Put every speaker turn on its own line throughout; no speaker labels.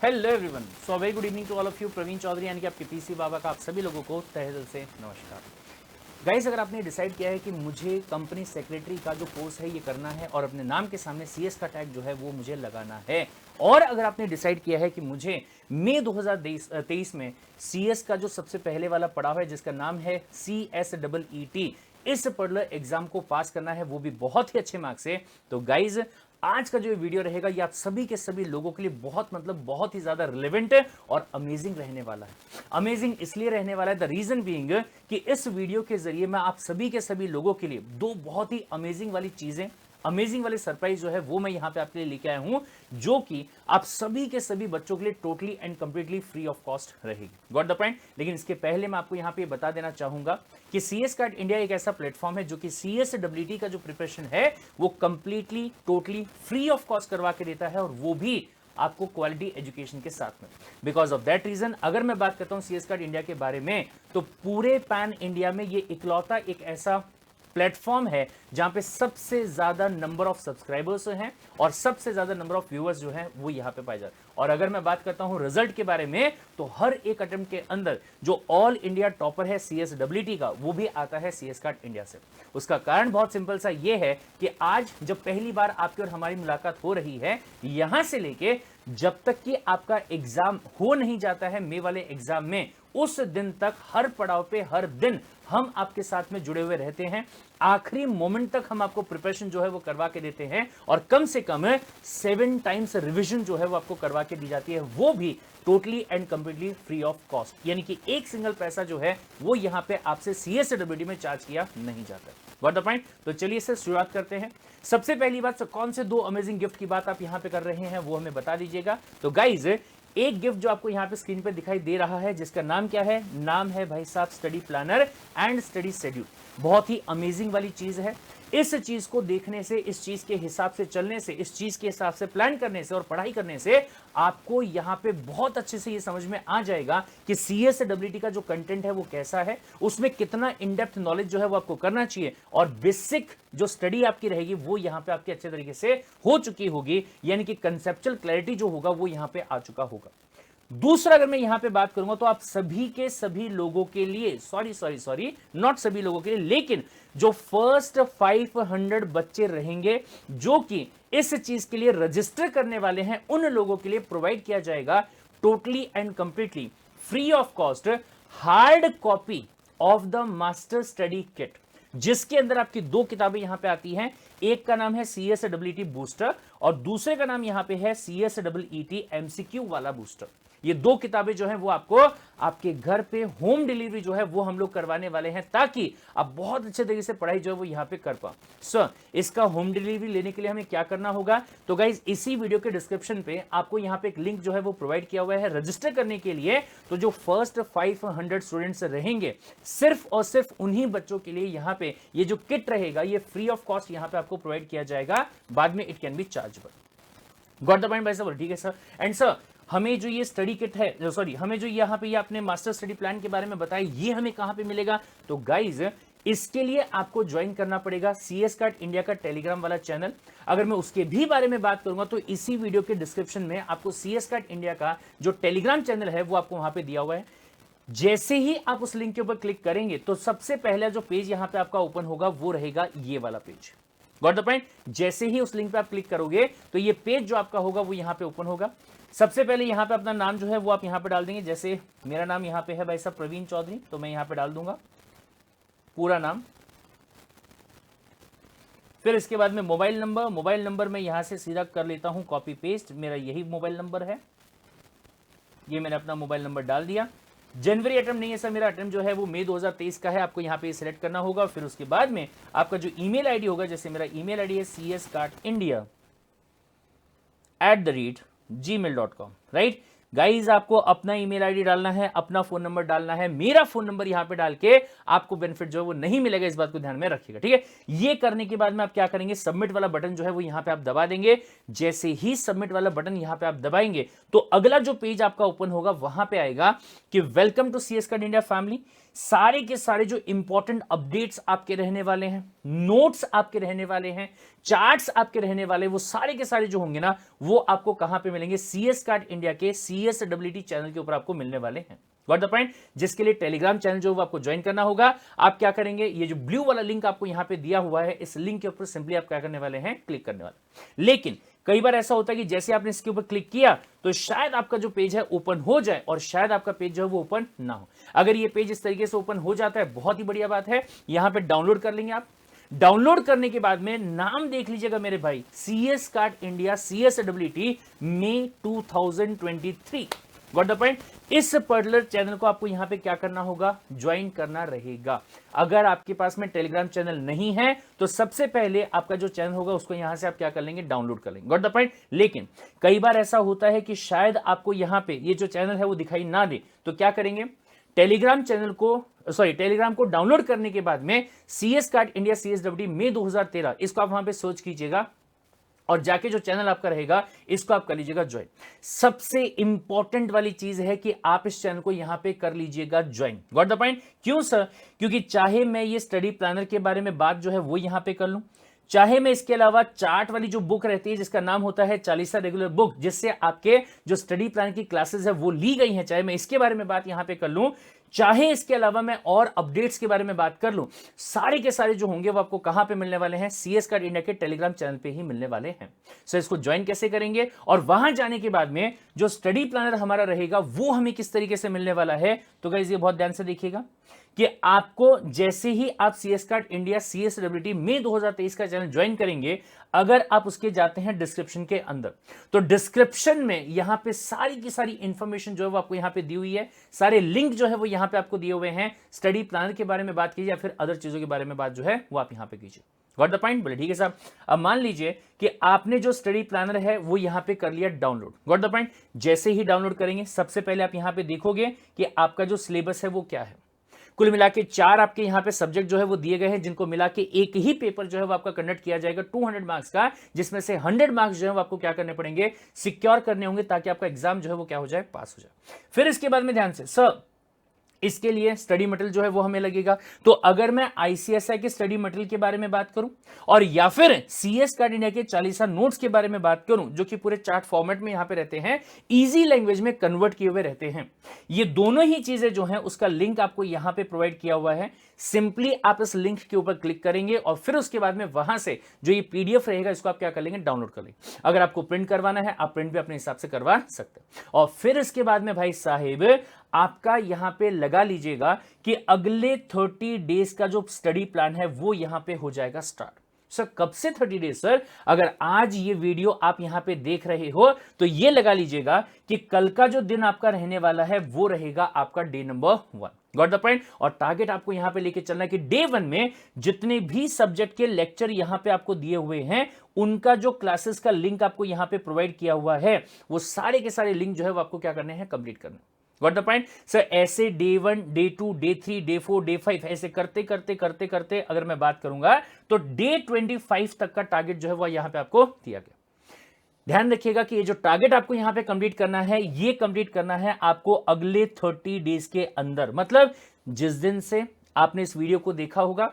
Hello everyone, so very good evening to all of you. Praveen Chaudhary यानी कि आपके PC बाबा का आप सभी लोगों को तहे दिल से नमस्कार। गाइस, अगर आपने डिसाइड किया है कि मुझे कंपनी सेक्रेटरी का जो कोर्स है ये करना है और अपने नाम के सामने सीएस का टैग जो है वो मुझे लगाना है, और अगर आपने डिसाइड किया है कि मुझे मई 2023 में सीएस का जो सबसे पहले वाला पड़ाव है जिसका नाम है CSEET, इस पर्टिकुलर एग्जाम को पास करना है, वो भी बहुत ही अच्छे मार्क्स से, तो गाइज आज का जो वीडियो रहेगा ये आप सभी के सभी लोगों के लिए बहुत ही ज्यादा रिलेवेंट और अमेजिंग रहने वाला है। अमेजिंग इसलिए रहने वाला है, द रीजन बीइंग कि इस वीडियो के जरिए मैं आप सभी के सभी लोगों के लिए दो बहुत ही अमेजिंग वाली चीजें, अमेजिंग वाली सरप्राइज जो है वो मैं यहां पे आपके लिए लेके आया हूं, जो कि आप सभी के सभी बच्चों के लिए totally and completely free of cost रहेगी। Got the point. लेकिन इसके पहले मैं आपको यहां पे बता देना चाहूंगा कि सीएस कार्ड इंडिया एक ऐसा प्लेटफॉर्म है जो कि CSEET का जो प्रिपरेशन है वो completely totally free of cost करवा के देता है, और वो भी आपको क्वालिटी एजुकेशन के साथ में। बिकॉज ऑफ दैट रीजन अगर मैं बात करता हूं सीएस कार्ड इंडिया के बारे में, तो पूरे पैन इंडिया में ये इकलौता एक ऐसा प्लेटफॉर्म है जहां पे सबसे ज्यादा नंबर ऑफ सब्सक्राइबर्स हैं और सबसे ज्यादा नंबर ऑफ व्यूअर्स जो हैं वो यहां पे पाए जाते हैं। और अगर मैं बात करता हूं रिजल्ट के बारे में, तो हर एक अटेम्प्ट के अंदर जो ऑल इंडिया टॉपर है CSEET का, वो भी आता है सीएस कार्ड इंडिया से। उसका कारण बहुत सिंपल सा ये है कि आज जब पहली बार आपकी और हमारी मुलाकात हो रही है, यहां से लेके जब तक कि आपका एग्जाम हो नहीं जाता है मई वाले एग्जाम में, उस दिन तक हर पड़ाव पे हर दिन हम आपके साथ में जुड़े हुए रहते हैं। आखिरी मोमेंट तक हम आपको प्रिपरेशन जो है वो करवा के देते हैं, और कम से कम 7 टाइम्स रिवीजन जो है वो आपको करवा के दी जाती है, वो भी totally and completely free of cost. यानी कि एक सिंगल पैसा जो है वो यहां पे आपसे CSEET में चार्ज किया नहीं जाता। Got the point. तो चलिए इससे शुरुआत करते हैं। सबसे पहली बात, तो कौन से दो अमेजिंग गिफ्ट की बात आप यहां पे कर रहे हैं वो हमें बता दीजिएगा। तो गाइज, एक गिफ्ट जो आपको यहां पे स्क्रीन पे दिखाई दे रहा है, जिसका नाम क्या है, नाम है भाई साहब study planner and study schedule. बहुत ही अमेजिंग वाली चीज है। इस चीज को देखने से, इस चीज के हिसाब से चलने से, इस चीज के हिसाब से प्लान करने से और पढ़ाई करने से आपको यहां पे बहुत अच्छे से ये समझ में आ जाएगा कि CSEET का जो कंटेंट है वो कैसा है, उसमें कितना इन डेप्थ नॉलेज जो है वो आपको करना चाहिए, और बेसिक जो स्टडी आपकी रहेगी वो यहां पे आपकी अच्छे तरीके से हो चुकी होगी, यानी कि कंसेप्चुअल क्लैरिटी जो होगा वो यहां पे आ चुका होगा। दूसरा, अगर मैं यहां पे बात करूंगा तो आप सभी के सभी लोगों के लिए, सॉरी नॉट सभी लोगों के लिए, लेकिन जो फर्स्ट 500 बच्चे रहेंगे जो कि इस चीज के लिए रजिस्टर करने वाले हैं, उन लोगों के लिए प्रोवाइड किया जाएगा totally and completely free of cost hard copy of the master study kit, जिसके अंदर आपकी दो किताबें यहां पे आती हैं। एक का नाम है CSEET बूस्टर और दूसरे का नाम यहां पे है CSEET MCQ वाला बूस्टर। ये दो किताबें जो हैं वो आपको आपके घर पे होम डिलीवरी जो है वो हम लोग करवाने वाले हैं, ताकि आप बहुत अच्छे तरीके से पढ़ाई जो है वो यहां पे कर पाओ। सर, इसका होम डिलीवरी लेने के लिए हमें क्या करना होगा, तो गाइज इसी वीडियो के डिस्क्रिप्शन पे आपको यहां पे एक लिंक जो है वो प्रोवाइड किया हुआ है रजिस्टर करने के लिए। तो जो फर्स्ट 500 स्टूडेंट्स रहेंगे, सिर्फ और सिर्फ उन्हीं बच्चों के लिए यहां पे ये जो किट रहेगा ये फ्री ऑफ कॉस्ट यहां पे आपको प्रोवाइड किया जाएगा। बाद में it can be chargeable. Got the point भाई साहब? ठीक है सर। एंड सर, हमें जो ये स्टडी किट है, सॉरी हमें जो यहाँ पे ये अपने मास्टर स्टडी प्लान के बारे में बताया, ये हमें कहां पे मिलेगा, तो गाइज इसके लिए आपको ज्वाइन करना पड़ेगा सीएस कार्ड इंडिया का टेलीग्राम वाला चैनल। अगर मैं उसके भी बारे में बात करूंगा तो इसी वीडियो के डिस्क्रिप्शन में आपको सीएस कार्ड इंडिया का जो टेलीग्राम चैनल है वो आपको वहां पे दिया हुआ है। जैसे ही आप उस लिंक के ऊपर क्लिक करेंगे तो सबसे पहला जो पेज यहां पे आपका ओपन होगा वो रहेगा ये वाला पेज। Got the point. जैसे ही उस लिंक पे आप क्लिक करोगे तो ये पेज जो आपका होगा वो यहां पे ओपन होगा। सबसे पहले यहां पे अपना नाम जो है वो आप यहां पे डाल देंगे। जैसे मेरा नाम यहां पे है भाई साहब प्रवीण चौधरी, तो मैं यहां पे डाल दूंगा पूरा नाम। फिर इसके बाद में मोबाइल नंबर मैं यहां से सीधा कर लेता हूं कॉपी पेस्ट, मेरा यही मोबाइल नंबर है, ये मैंने अपना मोबाइल नंबर डाल दिया। जनवरी अटेम्प्ट नहीं है सर, मेरा अटेम्प्ट जो है वो मई 2023 का है, आपको यहां पे सिलेक्ट करना होगा। फिर उसके बाद में आपका जो ईमेल आईडी होगा, जैसे मेरा ईमेल आईडी है cscardindia@gmail.com, राइट। गाइज आपको अपना ईमेल आईडी डालना है, अपना फोन नंबर डालना है। मेरा फोन नंबर यहां पे डाल के आपको बेनिफिट जो है वो नहीं मिलेगा, इस बात को ध्यान में रखिएगा, ठीक है। ये करने के बाद में आप क्या करेंगे, सबमिट वाला बटन जो है वो यहां पे आप दबा देंगे। जैसे ही सबमिट वाला बटन यहां पे आप दबाएंगे तो अगला जो पेज आपका ओपन होगा वहां पे आएगा कि welcome to CS card India family. सारे के सारे जो इंपॉर्टेंट अपडेट्स आपके रहने वाले हैं, नोट्स आपके रहने वाले हैं, चार्ट्स आपके रहने वाले, वो सारे के सारे जो होंगे ना, वो आपको कहां पे मिलेंगे? CS कार्ड इंडिया के CSWT चैनल के ऊपर आपको मिलने वाले हैं। Got the point? जिसके लिए टेलीग्राम चैनल जो वो आपको ज्वाइन करना होगा। आप क्या करेंगे, ये जो ब्लू वाला लिंक आपको यहां पे दिया हुआ है, इस लिंक के ऊपर सिंपली आप क्या करने वाले हैं? क्लिक करने वाले। लेकिन कई बार ऐसा होता है कि जैसे आपने इसके ऊपर क्लिक किया तो शायद आपका जो पेज है ओपन हो जाए और शायद आपका पेज जो है वो ओपन ना हो। अगर ये पेज इस तरीके से ओपन हो जाता है, बहुत ही बढ़िया बात है, यहां पे डाउनलोड कर लेंगे आप। डाउनलोड करने के बाद में नाम देख लीजिएगा मेरे भाई, CS कार्ड इंडिया CSWT मई 2023। Got the point? इस पर्टिकुलर चैनल को आपको यहां पे क्या करना होगा? ज्वाइन करना रहेगा। अगर आपके पास में टेलीग्राम चैनल नहीं है तो सबसे पहले आपका जो चैनल होगा उसको यहां से आप क्या कर लेंगे? डाउनलोड कर लेंगे। Got the point? लेकिन कई बार ऐसा होता है कि शायद आपको यहां पे ये जो चैनल है वो दिखाई ना दे, तो क्या करेंगे? टेलीग्राम को डाउनलोड करने के बाद में CS कार्ड इंडिया CSWT मई 2013 इसको आप वहां पे सर्च कीजिएगा और जाके जो चैनल आपका रहेगा इसको आप कर लीजिएगा ज्वाइन। सबसे इंपॉर्टेंट वाली चीज है कि आप इस चैनल को यहां पे कर लीजिएगा ज्वाइन। Got the point? क्यों सर? क्योंकि चाहे मैं ये स्टडी प्लानर के बारे में बात जो है वो यहां पे कर लूं, चाहे मैं इसके अलावा चार्ट वाली जो बुक रहती है जिसका नाम होता है 40 रेगुलर बुक, जिससे आपके जो स्टडी प्लान की क्लासेस है वो ली गई हैं, चाहे मैं इसके बारे में बात यहां पे कर लूं, चाहे इसके अलावा मैं और अपडेट्स के बारे में बात कर लूं, सारे के सारे जो होंगे वो आपको कहां पे मिलने वाले हैं? CS कार्ड इंडिया के टेलीग्राम चैनल पे ही मिलने वाले हैं। सो इसको ज्वाइन कैसे करेंगे और वहां जाने के बाद में जो स्टडी प्लानर हमारा रहेगा वो हमें किस तरीके से मिलने वाला है? तो गाइस ये बहुत ध्यान से देखिएगा कि आपको जैसे ही आप CS कार्ड इंडिया CSWT मई 2023 का चैनल ज्वाइन करेंगे, अगर आप उसके जाते हैं डिस्क्रिप्शन के अंदर, तो डिस्क्रिप्शन में यहां पे सारी की सारी इंफॉर्मेशन जो है वो आपको यहां पे दी हुई है, सारे लिंक जो है वो यहां पे आपको दिए हुए हैं। स्टडी प्लानर के बारे में बात कीजिए या फिर अदर चीजों के बारे में बात जो है वो आप यहां पे कीजिए। Got the point? बोले ठीक है साहब। अब मान लीजिए कि आपने जो स्टडी प्लानर है वो यहां पे कर लिया डाउनलोड। Got the point? जैसे ही डाउनलोड करेंगे सबसे पहले आप यहां पे देखोगे कि आपका जो सिलेबस है वो क्या है। कुल मिला के 4 आपके यहां पे सब्जेक्ट जो है वो दिए गए हैं, जिनको मिला के एक ही पेपर जो है वो आपका कंडक्ट किया जाएगा 200 मार्क्स का, जिसमें से 100 मार्क्स जो है वो आपको क्या करने पड़ेंगे? सिक्योर करने होंगे, ताकि आपका एग्जाम जो है वो क्या हो जाए? पास हो जाए। फिर इसके बाद में ध्यान से, सर इसके लिए स्टडी मटेरियल जो है वो हमें लगेगा, तो अगर मैं ICSI के स्टडी मटेरियल के बारे में बात करूं और या फिर CS कार्ड इंडिया के 40 नोट्स के बारे में बात करूं, जो कि पूरे चार्ट फॉर्मेट में यहां पे रहते हैं, इजी लैंग्वेज में कन्वर्ट किए हुए रहते हैं, ये दोनों ही चीजें जो हैं उसका लिंक आपको यहां पे प्रोवाइड किया हुआ है। सिंपली आप इस लिंक के ऊपर क्लिक करेंगे और फिर उसके बाद में वहां से जो ये PDF रहेगा इसको आप क्या कर लेंगे? डाउनलोड कर लेंगे। अगर आपको प्रिंट करवाना है आप प्रिंट भी अपने हिसाब से करवा सकते हैं। और फिर इसके बाद में भाई साहेब आपका यहां पे लगा लीजिएगा कि अगले 30 डेज का जो स्टडी प्लान है वो यहां पे हो जाएगा स्टार्ट। सर कब से 30 डेज सर? अगर आज ये वीडियो आप यहां पे देख रहे हो तो ये लगा लीजिएगा कि कल का जो दिन आपका रहने वाला है वो रहेगा आपका day number 1। Got the point? और टारगेट आपको यहां पे लेके चलना है कि डे 1 में जितने भी सब्जेक्ट के लेक्चर यहां पे आपको दिए हुए हैं उनका जो क्लासेस का लिंक आपको यहां पे प्रोवाइड किया हुआ है, वो सारे के सारे लिंक जो है वो आपको क्या करने हैं? कंप्लीट करना। Got the point? सर ऐसे day 1, day 2, day 3, day 4, day 5 ऐसे करते करते करते करते अगर मैं बात करूंगा तो डे 25 तक का टारगेट जो है वो यहां पे आपको दिया गया। ध्यान रखिएगा कि ये जो टारगेट आपको यहां पे कंप्लीट करना है, ये कंप्लीट करना है आपको अगले 30 डेज के अंदर। मतलब जिस दिन से आपने इस वीडियो को देखा होगा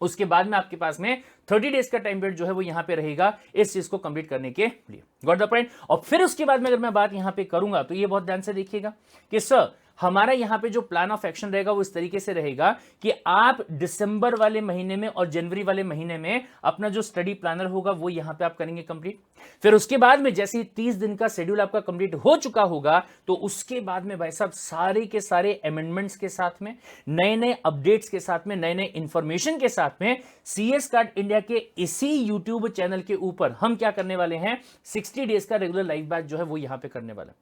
उसके बाद में आपके पास में 30 डेज का टाइम पीरियड जो है वो यहां पे रहेगा इस चीज को कंप्लीट करने के लिए। Got the point? और फिर उसके बाद में अगर मैं बात यहां पे करूंगा तो ये बहुत ध्यान से देखिएगा कि सर हमारा यहां पे जो प्लान ऑफ एक्शन रहेगा वो इस तरीके से रहेगा कि आप दिसंबर वाले महीने में और जनवरी वाले महीने में अपना जो स्टडी प्लानर होगा वो यहां पे आप करेंगे कंप्लीट। फिर उसके बाद में जैसे ही 30 दिन का शेड्यूल आपका कंप्लीट हो चुका होगा तो उसके बाद में भाई साहब सारे के सारे अमेंडमेंट्स के साथ में, नए नए अपडेट्स के साथ में, नए नए इंफॉर्मेशन के साथ में CS कार्ड इंडिया के इसी यूट्यूब चैनल के ऊपर हम क्या करने वाले हैं? 60 डेज का रेगुलर लाइव बैच जो है वो यहां पे करने वाला,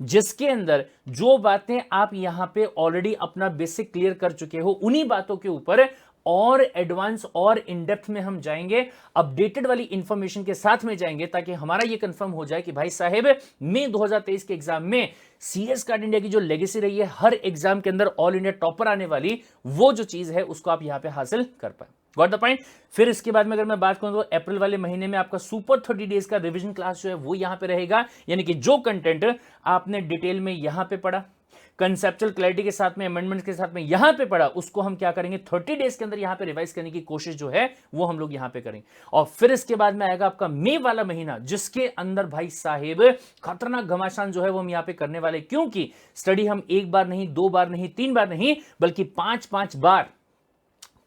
जिसके अंदर जो बातें आप यहां पे ऑलरेडी अपना बेसिक क्लियर कर चुके हो उन्हीं बातों के ऊपर और एडवांस और इन डेप्थ में हम जाएंगे, अपडेटेड वाली इंफॉर्मेशन के साथ में जाएंगे, ताकि हमारा ये कंफर्म हो जाए कि भाई साहेब मई 2023 के एग्जाम में CS कार्ड इंडिया की जो लेगेसी रही है हर एग्जाम के अंदर ऑल इंडिया टॉपर आने वाली, वो जो चीज है उसको आप यहां पे हासिल कर पाए। Got the point? फिर इसके बाद में अगर मैं बात करूं तो अप्रैल वाले महीने में आपका सुपर 30 डेज का रिवीजन क्लास जो है वो यहां पे रहेगा, यानी कि जो कंटेंट आपने डिटेल में यहां पे पढ़ा कंसेप्चुअल क्लैरिटी के साथ में, अमेंडमेंट्स के साथ में यहां पे पढ़ा, उसको हम क्या करेंगे 30 डेज के अंदर यहां पे रिवाइज करने की कोशिश जो है वो हम लोग यहां पे करेंगे। और फिर इसके बाद में आएगा आपका मई वाला महीना, जिसके अंदर भाई साहेब खतरनाक घमासान जो है वो हम यहां पे करने वाले, क्योंकि स्टडी हम एक बार नहीं, 2 बार नहीं, 3 बार नहीं, बल्कि 5-5 बार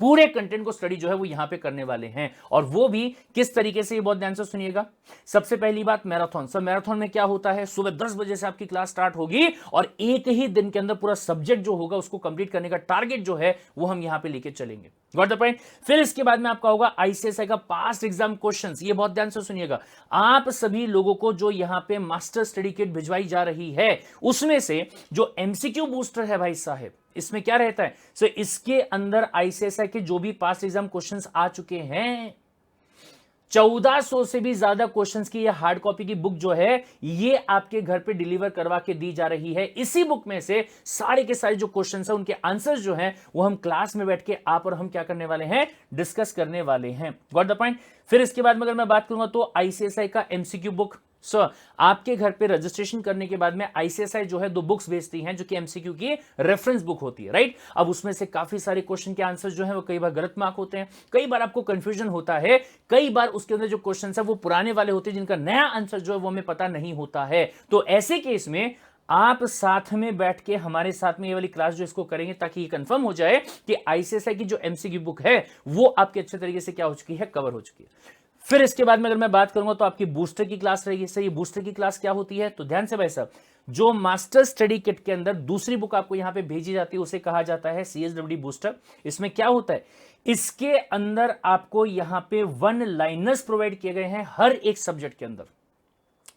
पूरे कंटेंट को स्टडी जो है वो यहां पे करने वाले हैं। और वो भी किस तरीके से, ये बहुत ध्यान से सुनिएगा। सबसे पहली बात मैराथन। सब मैराथन में क्या होता है, सुबह 10 बजे से आपकी क्लास स्टार्ट होगी और एक ही दिन के अंदर पूरा सब्जेक्ट जो होगा उसको कंप्लीट करने का टारगेट जो है वो हम यहां पे लेके चलेंगे। Got the point. फिर इसके बाद में आपका होगा आईसीएसआई का पास्ट एग्जाम क्वेश्चंस। ये बहुत ध्यान से सुनिएगा। आप सभी लोगों को जो यहां पे मास्टर स्टडी किट भिजवाई जा रही है, उसमें से जो एमसीक्यू बूस्टर है भाई साहब, इसमें क्या रहता है, सो इसके अंदर आईसीएसआई के जो भी पास्ट एग्जाम क्वेश्चंस आ चुके हैं, 1400 से भी ज्यादा क्वेश्चंस की ये हार्ड कॉपी की बुक जो है ये आपके घर पे डिलीवर करवा के दी जा रही है। इसी बुक में से सारे के सारे जो क्वेश्चंस है उनके आंसर्स जो हैं वो हम क्लास में बैठ के आप और हम क्या करने वाले हैं, डिस्कस करने वाले हैं। Got the point. फिर इसके बाद में अगर मैं बात करूंगा तो आईसीएसआई का एमसीक्यू बुक। आपके घर पे रजिस्ट्रेशन करने के बाद में आईसीएसआई जो है 2 बुक्स भेजती हैं जो कि एमसीक्यू की रेफरेंस बुक होती है, राइट। अब उसमें से काफी सारे क्वेश्चन के आंसर्स जो है वो कई बार गलत मार्क होते हैं, कई बार आपको कंफ्यूजन होता है, कई बार उसके अंदर जो क्वेश्चन है वो पुराने वाले होते हैं जिनका नया आंसर जो है वो हमें पता नहीं होता है। तो ऐसे केस में आप साथ में बैठ के हमारे साथ में ये वाली क्लास जो इसको करेंगे, ताकि ये कंफर्म हो जाए कि आईसीएसआई की जो एमसीक्यू बुक है वो आपके अच्छे तरीके से क्या हो चुकी है, कवर हो चुकी है। फिर इसके बाद में अगर मैं बात करूंगा तो आपकी बूस्टर की क्लास रहेगी। सर ये बूस्टर की क्लास क्या होती है, तो ध्यान से भाई साहब, जो मास्टर स्टडी किट के अंदर दूसरी बुक आपको यहां पे भेजी जाती है उसे कहा जाता है सीएसडब्ल्यूडी बूस्टर। इसमें क्या होता है, इसके अंदर आपको यहां पे 1 लाइनर्स प्रोवाइड किए गए हैं हर एक सब्जेक्ट के अंदर।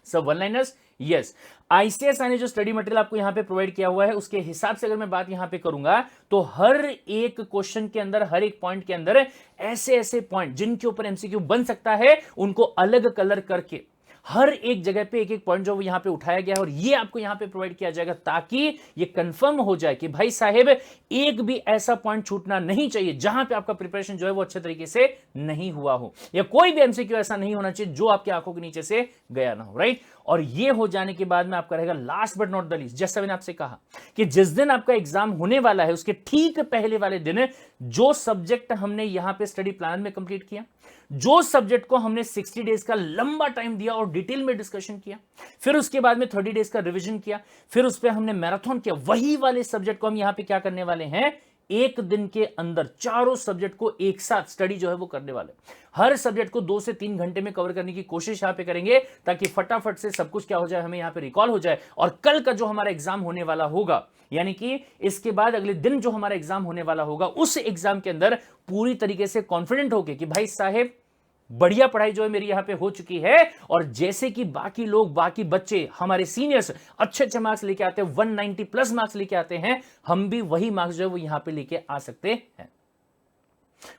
सब 1 लाइनर्स, यस। आईसीएसआई ने जो स्टडी मटेरियल आपको यहां पे प्रोवाइड किया हुआ है उसके हिसाब से अगर मैं बात यहां पे करूंगा तो हर एक क्वेश्चन के अंदर, हर एक पॉइंट के अंदर ऐसे ऐसे पॉइंट जिनके ऊपर एमसीक्यू बन सकता है उनको अलग कलर करके हर एक जगह पे एक एक पॉइंट जो यहां पे उठाया गया है और ये आपको यहां पे प्रोवाइड किया जाएगा, ताकि ये कंफर्म हो जाए कि भाई साहेब एक भी ऐसा पॉइंट छूटना नहीं चाहिए जहां पे आपका प्रिपरेशन जो है वो अच्छे तरीके से नहीं हुआ हो, या कोई भी एमसीक्यू ऐसा नहीं होना चाहिए जो आपकी आंखों के नीचे से गया ना हो, राइट। और ये हो जाने के बाद में आपका रहेगा last but not the least, जैसा मैंने आपसे कहा कि जिस दिन आपका एग्जाम होने वाला है उसके ठीक पहले वाले दिन जो सब्जेक्ट हमने यहां पे स्टडी प्लान में कंप्लीट किया, जो सब्जेक्ट को हमने 60 डेज का लंबा टाइम दिया और डिटेल में डिस्कशन किया, फिर उसके बाद में 30 डेज का रिवीजन किया, फिर उस पर हमने मैराथन किया, वही वाले सब्जेक्ट को हम यहां पे क्या करने वाले हैं, एक दिन के अंदर चारों सब्जेक्ट को एक साथ स्टडी जो है वो करने वाले। हर सब्जेक्ट को 2 से 3 घंटे में कवर करने की कोशिश यहां पे करेंगे, ताकि फटाफट से सब कुछ क्या हो जाए, हमें यहां पे रिकॉल हो जाए। और कल का जो हमारा एग्जाम होने वाला होगा, यानी कि इसके बाद अगले दिन जो हमारा एग्जाम होने वाला होगा, उस एग्जाम के अंदर पूरी तरीके से कॉन्फिडेंट होके कि भाई साहेब बढ़िया पढ़ाई जो है मेरी यहां पे हो चुकी है, और जैसे कि बाकी लोग, बाकी बच्चे, हमारे सीनियर्स अच्छे अच्छे मार्क्स लेके आते हैं, 190 प्लस मार्क्स लेके आते हैं, हम भी वही मार्क्स जो है वो यहां पे लेके आ सकते हैं।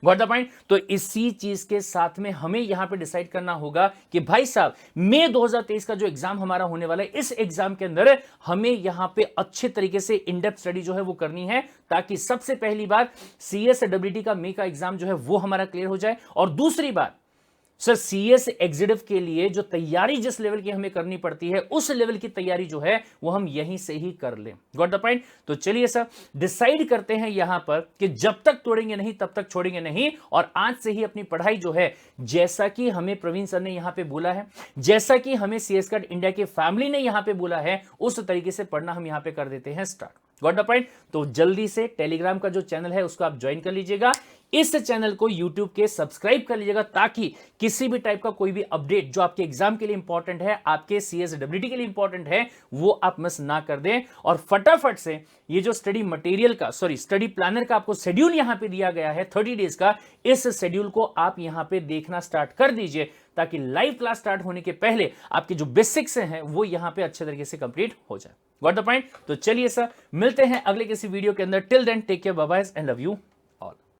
Got the point. तो इसी चीज के साथ में हमें यहां पे डिसाइड करना होगा कि भाई साहब मई 2023 का जो एग्जाम हमारा होने वाला है, इस एग्जाम के अंदर हमें यहां पे अच्छे तरीके से इन डेप्थ स्टडी जो है वो करनी है, ताकि सबसे पहली बात सीएसडब्ल्यूटी का मई का एग्जाम जो है वो हमारा क्लियर हो जाए, और दूसरी बात सर सीएस एग्जीक्यूटिव के लिए जो तैयारी जिस लेवल की हमें करनी पड़ती है, उस लेवल की तैयारी जो है वो हम यहीं से ही कर लें। Got the point. तो चलिए सर डिसाइड करते हैं यहां पर कि जब तक तोड़ेंगे नहीं तब तक छोड़ेंगे नहीं, और आज से ही अपनी पढ़ाई जो है, जैसा कि हमें प्रवीण सर ने यहां पे बोला है, जैसा कि हमें सीएस कट इंडिया की फैमिली ने यहां पे बोला है, उस तरीके से पढ़ना हम यहां पे कर देते हैं स्टार्ट। Got the point. तो जल्दी से टेलीग्राम का जो चैनल है उसको आप ज्वाइन कर लीजिएगा, इस चैनल को यूट्यूब के सब्सक्राइब कर लीजिएगा, ताकि किसी भी टाइप का कोई भी अपडेट जो आपके एग्जाम के लिए इंपॉर्टेंट है, आपके सीएसडब्ल्यूटी के लिए इंपॉर्टेंट है, वो आप मिस ना कर दें। और फटाफट से ये जो स्टडी मटेरियल का, स्टडी प्लानर का आपको शेड्यूल यहां पे दिया गया है 30 डेज का, इस शेड्यूल को आप यहां पे देखना स्टार्ट कर दीजिए, ताकि लाइव क्लास स्टार्ट होने के पहले आपके जो बेसिक्स हैं वो यहां पे अच्छे तरीके से कंप्लीट हो जाए। Got the point. तो चलिए सर मिलते हैं अगले किसी वीडियो के अंदर। Till then take care, bye bye and love you.